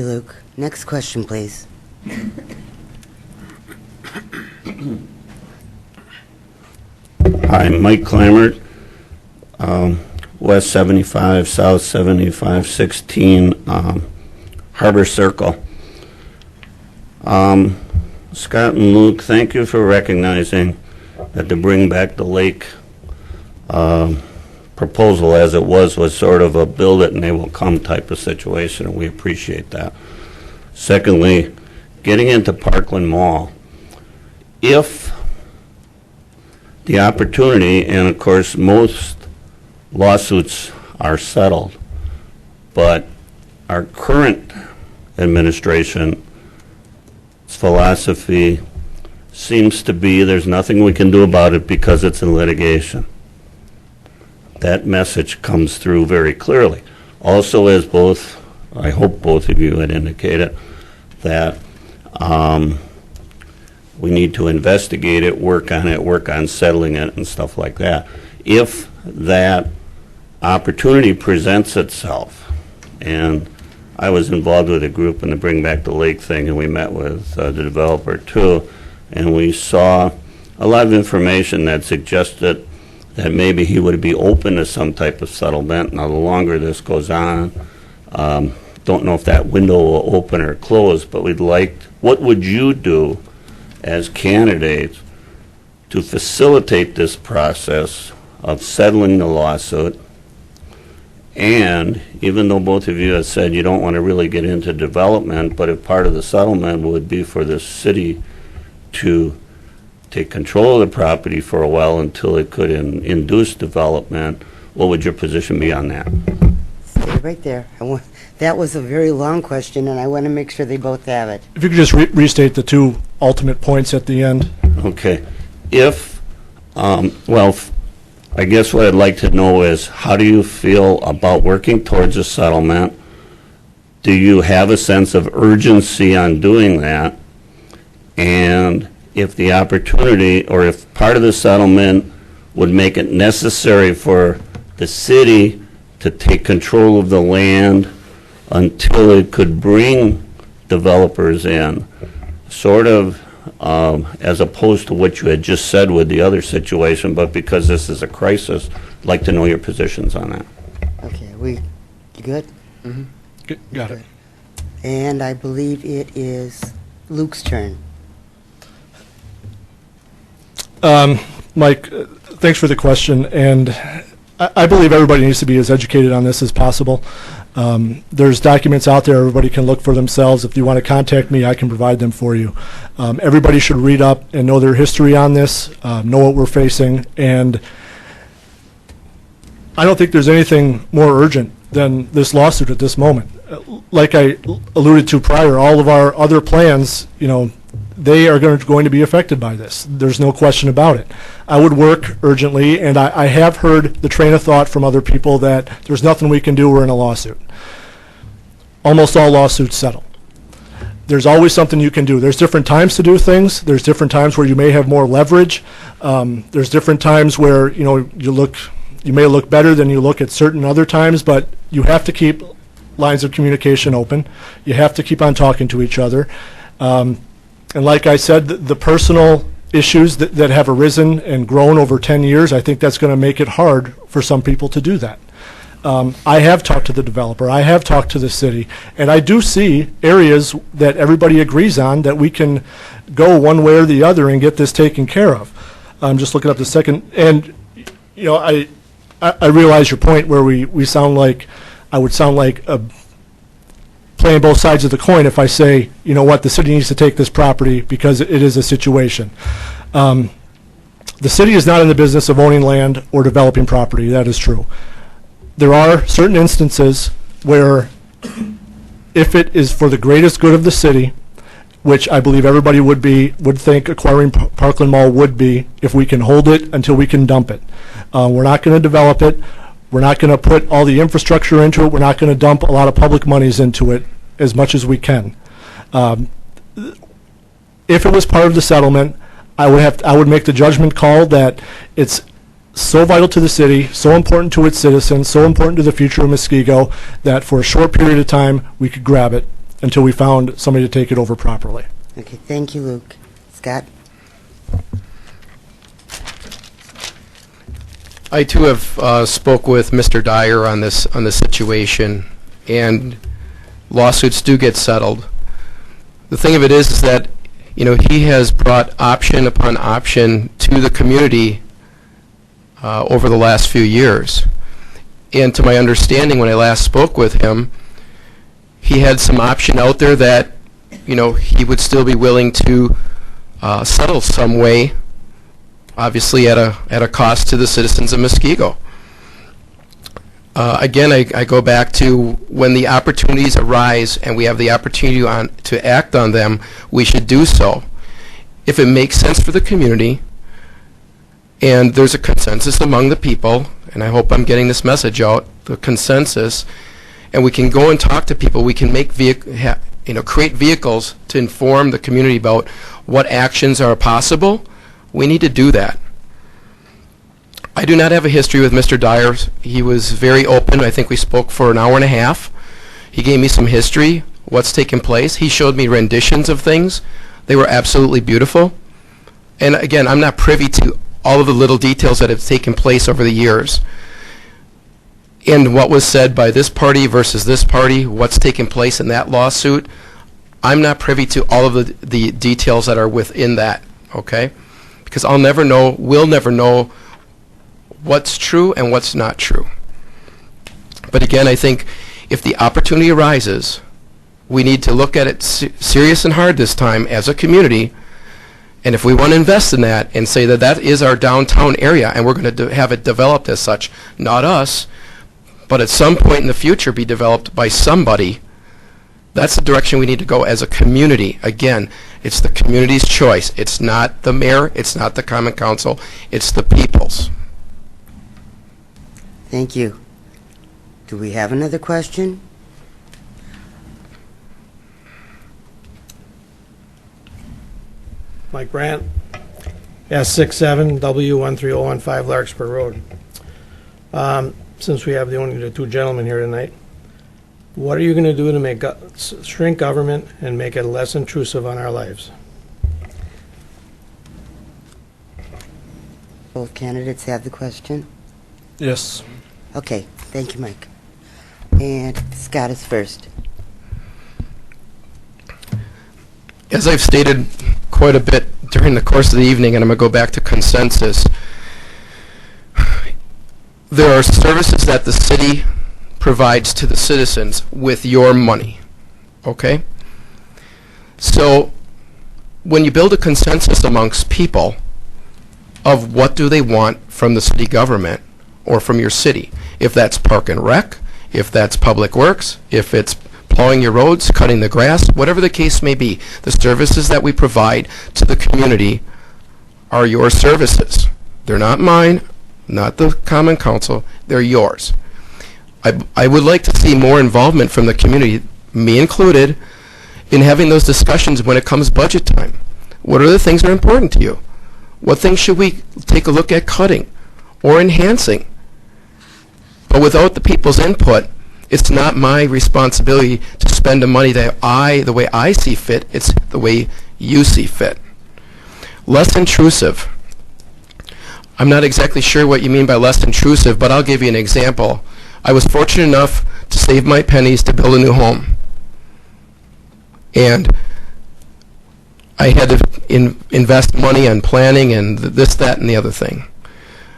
Luke. Next question, please. Hi, Mike Clamert, West 75, South 75, 16, Harbor Circle. Scott and Luke, thank you for recognizing that the Bring Back the Lake proposal as it was sort of a build it and they will come type of situation, and we appreciate that. Secondly, getting into Parkland Mall, if the opportunity, and of course most lawsuits are settled, but our current administration's philosophy seems to be there's nothing we can do about it because it's in litigation. That message comes through very clearly. Also, as both, I hope both of you had indicated, that we need to investigate it, work on settling it and stuff like that. If that opportunity presents itself, and I was involved with a group in the Bring Back the Lake thing, and we met with the developer too, and we saw a lot of information that suggested that maybe he would be open to some type of settlement. Now, the longer this goes on, don't know if that window will open or close, but what would you do as candidates to facilitate this process of settling the lawsuit? And even though both of you have said you don't want to really get into development, but if part of the settlement would be for the city to take control of the property for a while until it could induce development, what would your position be on that? Stay right there. That was a very long question, and I want to make sure they both have it. If you could just restate the two ultimate points at the end. Okay. I guess what I'd like to know is, how do you feel about working towards a settlement? Do you have a sense of urgency on doing that? And if the opportunity, or if part of the settlement would make it necessary for the city to take control of the land until it could bring developers in, sort of as opposed to what you had just said with the other situation, but because this is a crisis, I'd like to know your positions on that. Okay, you good? Mm-hmm. Got it. And I believe it is Luke's turn. Mike, thanks for the question, and I believe everybody needs to be as educated on this as possible. There's documents out there everybody can look for themselves. If you want to contact me, I can provide them for you. Everybody should read up and know their history on this, know what we're facing, and I don't think there's anything more urgent than this lawsuit at this moment. Like I alluded to prior, all of our other plans, they are going to be affected by this. There's no question about it. I would work urgently, and I have heard the train of thought from other people that there's nothing we can do, we're in a lawsuit. Almost all lawsuits settle. There's always something you can do. There's different times to do things. There's different times where you may have more leverage. There's different times where you may look better than you look at certain other times, but you have to keep lines of communication open. You have to keep on talking to each other. And like I said, the personal issues that have arisen and grown over 10 years, I think that's going to make it hard for some people to do that. I have talked to the developer. I have talked to the city. And I do see areas that everybody agrees on that we can go one way or the other and get this taken care of. I'm just looking up the second. And, I realize your point where I would sound like playing both sides of the coin if I say, the city needs to take this property because it is a situation. The city is not in the business of owning land or developing property. That is true. There are certain instances where if it is for the greatest good of the city, which I believe everybody would think acquiring Parkland Mall would be, if we can hold it until we can dump it. We're not going to develop it. We're not going to put all the infrastructure into it. We're not going to dump a lot of public monies into it as much as we can. If it was part of the settlement, I would make the judgment call that it's so vital to the city, so important to its citizens, so important to the future of Muskego, that for a short period of time we could grab it until we found somebody to take it over properly. Okay, thank you, Luke. Scott? I too have spoke with Mr. Dyer on this situation, and lawsuits do get settled. The thing of it is that, you know, he has brought option upon option to the community over the last few years. And to my understanding, when I last spoke with him, he had some option out there that, you know, he would still be willing to settle some way, obviously at a cost to the citizens of Muskego. Again, I go back to when the opportunities arise and we have the opportunity to act on them, we should do so. If it makes sense for the community and there's a consensus among the people, and I hope I'm getting this message out, the consensus, and we can go and talk to people, we can make create vehicles to inform the community about what actions are possible, we need to do that. I do not have a history with Mr. Dyer. He was very open. I think we spoke for an hour and a half. He gave me some history, what's taken place. He showed me renditions of things. They were absolutely beautiful. And again, I'm not privy to all of the little details that have taken place over the years. And what was said by this party versus this party, what's taken place in that lawsuit, I'm not privy to all of the details that are within that, okay? Because I'll never know, we'll never know what's true and what's not true. But again, I think if the opportunity arises, we need to look at it serious and hard this time as a community. And if we want to invest in that and say that that is our downtown area and we're going to have it developed as such, not us, but at some point in the future be developed by somebody, that's the direction we need to go as a community. Again, it's the community's choice. It's not the mayor, it's not the common council, it's the people's. Thank you. Do we have another question? Mike Brandt, S67W13015 Larkspur Road. Since we have only the two gentlemen here tonight, what are you going to do to make shrink government and make it less intrusive on our lives? Both candidates have the question? Yes. Okay, thank you, Mike. And Scott is first. As I've stated quite a bit during the course of the evening, and I'm going to go back to consensus, there are services that the city provides to the citizens with your money, okay? So when you build a consensus amongst people of what do they want from the city government or from your city, if that's park and rec, if that's public works, if it's plowing your roads, cutting the grass, whatever the case may be, the services that we provide to the community are your services. They're not mine, not the common council, they're yours. I would like to see more involvement from the community, me included, in having those discussions when it comes budget time. What are the things that are important to you? What things should we take a look at cutting or enhancing? But without the people's input, it's not my responsibility to spend the money the way I see fit, it's the way you see fit. Less intrusive. I'm not exactly sure what you mean by less intrusive, but I'll give you an example. I was fortunate enough to save my pennies to build a new home. And I had to invest money on planning and this, that, and the other thing.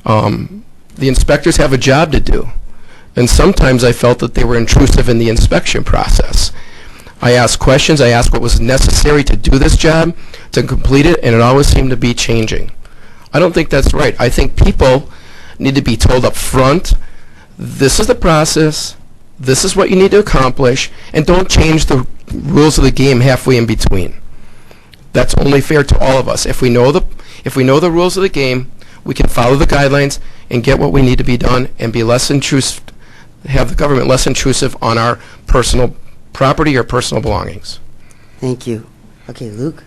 The inspectors have a job to do. And sometimes I felt that they were intrusive in the inspection process. I asked questions, I asked what was necessary to do this job, to complete it, and it always seemed to be changing. I don't think that's right. I think people need to be told up front, this is the process, this is what you need to accomplish, and don't change the rules of the game halfway in between. That's only fair to all of us. If we know the rules of the game, we can follow the guidelines and get what we need to be done and be less intrusive, have the government less intrusive on our personal property or personal belongings. Thank you. Okay, Luke?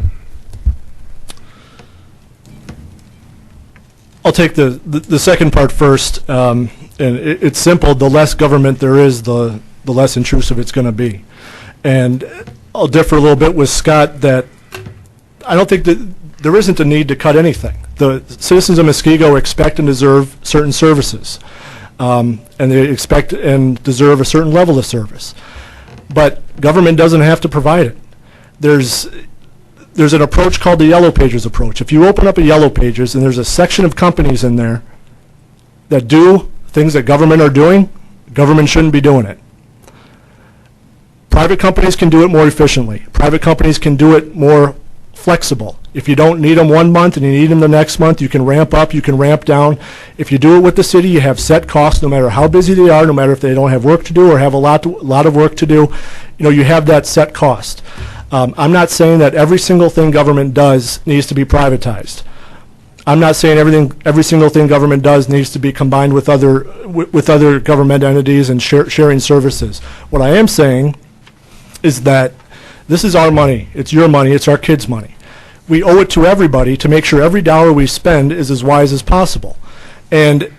I'll take the second part first. And it's simple. The less government there is, the less intrusive it's going to be. And I'll differ a little bit with Scott that I don't think that there isn't a need to cut anything. The citizens of Muskego expect and deserve certain services, and they expect and deserve a certain level of service. But government doesn't have to provide it. There's an approach called the Yellow Pages approach. If you open up a Yellow Pages and there's a section of companies in there that do things that government are doing, government shouldn't be doing it. Private companies can do it more efficiently. Private companies can do it more flexible. If you don't need them 1 month and you need them the next month, you can ramp up, you can ramp down. If you do it with the city, you have set costs no matter how busy they are, no matter if they don't have work to do or have a lot of work to do. You know, you have that set cost. I'm not saying that every single thing government does needs to be privatized. I'm not saying every single thing government does needs to be combined with other government entities and sharing services. What I am saying is that this is our money, it's your money, it's our kids' money. We owe it to everybody to make sure every dollar we spend is as wise as possible. And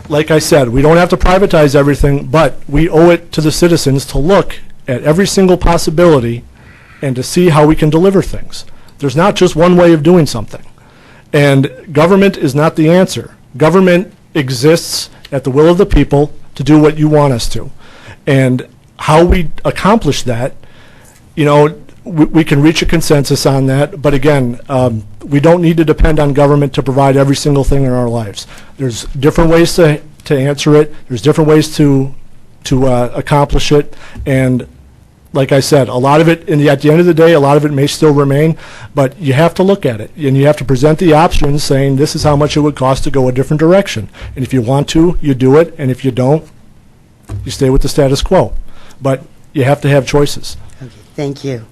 like I said, we don't have to privatize everything, but we owe it to the citizens to look at every single possibility and to see how we can deliver things. There's not just one way of doing something. And government is not the answer. Government exists at the will of the people to do what you want us to. And how we accomplish that, you know, we can reach a consensus on that, but again, we don't need to depend on government to provide every single thing in our lives. There's different ways to answer it. There's different ways to accomplish it, and like I said, a lot of it, at the end of the day, a lot of it may still remain, but you have to look at it, and you have to present the options saying this is how much it would cost to go a different direction. And if you want to, you do it, and if you don't, you stay with the status quo. But you have to have choices. Okay, thank you.